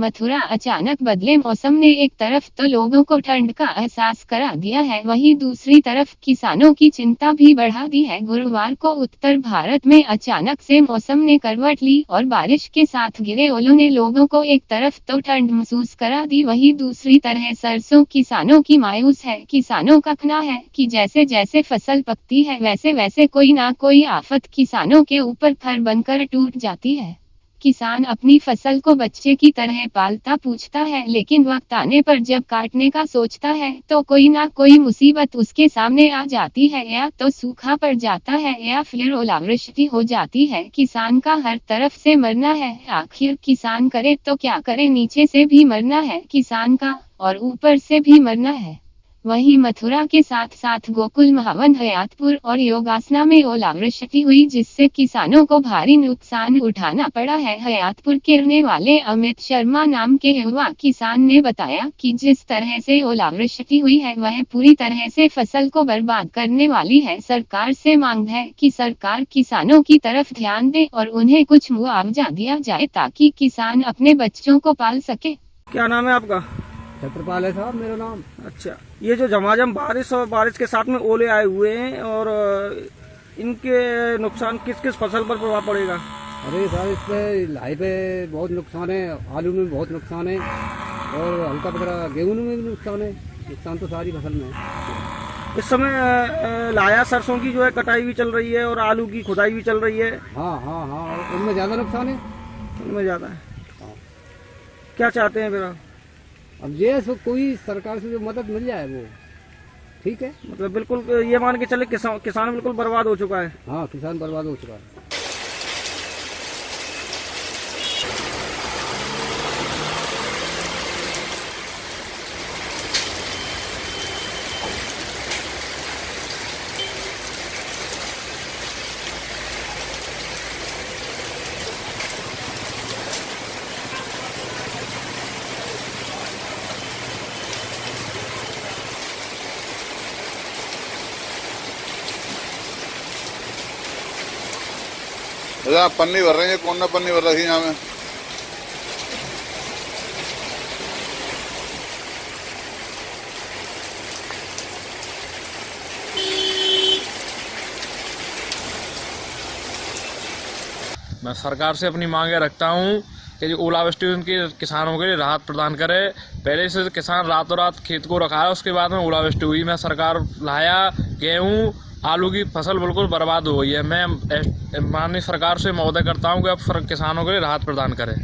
मथुरा अचानक बदले मौसम ने एक तरफ तो लोगों को ठंड का एहसास करा दिया है, वहीं दूसरी तरफ किसानों की चिंता भी बढ़ा दी है। गुरुवार को उत्तर भारत में अचानक से मौसम ने करवट ली और बारिश के साथ गिरे ओलों ने लोगों को एक तरफ तो ठंड महसूस करा दी, वहीं दूसरी तरह सरसों किसानों की मायूस है। किसानों का कहना है कि जैसे जैसे फसल पकती है वैसे वैसे कोई ना कोई आफत किसानों के ऊपर फर बनकर टूट जाती है। किसान अपनी फसल को बच्चे की तरह पालता पूछता है, लेकिन वक्त आने पर जब काटने का सोचता है तो कोई ना कोई मुसीबत उसके सामने आ जाती है, या तो सूखा पड़ जाता है या फिर ओलावृष्टि हो जाती है। किसान का हर तरफ से मरना है, आखिर किसान करे तो क्या करे, नीचे से भी मरना है किसान का और ऊपर से भी मरना है। वहीं मथुरा के साथ साथ गोकुल, महावन, हयातपुर और योगासना में ओलावृष्टि हुई, जिससे किसानों को भारी नुकसान उठाना पड़ा है। हयातपुर के रहने वाले अमित शर्मा नाम के युवा किसान ने बताया कि जिस तरह से ओलावृष्टि हुई है वह पूरी तरह से फसल को बर्बाद करने वाली है। सरकार से मांग है कि सरकार किसानों की तरफ ध्यान दे और उन्हें कुछ मुआवजा दिया जाए ताकि किसान अपने बच्चों को पाल सके। क्या नाम है आपका? छत्रपाल है साहब मेरा नाम। अच्छा, ये जो झमाझम बारिश और बारिश के साथ में ओले आए हुए हैं और इनके नुकसान किस किस फसल पर प्रभाव पड़ेगा? अरे साहब इस पे लाई पे बहुत नुकसान है, आलू में बहुत नुकसान है और हल्का पतला गेहूं में भी नुकसान है। नुकसान तो सारी फसल में है। इस समय लाया सरसों की जो है कटाई भी चल रही है और आलू की खुदाई भी चल रही है। हाँ हाँ हाँ, उनमें ज्यादा नुकसान है। उनमें ज्यादा है। हाँ। क्या चाहते हैं फिर? अब ये कोई सरकार से जो मदद मिल जाए वो ठीक है। मतलब बिल्कुल ये मान के चले किसान बिल्कुल बर्बाद हो चुका है। हाँ, किसान बर्बाद हो चुका है। पन्नी भर रही है, कौन ना पन्नी भर रही है यहाँ में। मैं सरकार से अपनी मांगे रखता हूँ कि जो ओलावृष्टि उनके किसानों के लिए राहत प्रदान करे। पहले से किसान रातों रात खेत को रखा है, उसके बाद में ओलावृष्टि हुई, मैं सरकार लाया, गेहूँ आलू की फसल बिल्कुल बर्बाद हो गई है। मैं माननीय सरकार से महोदय करता हूँ कि अब किसानों के लिए राहत प्रदान करें।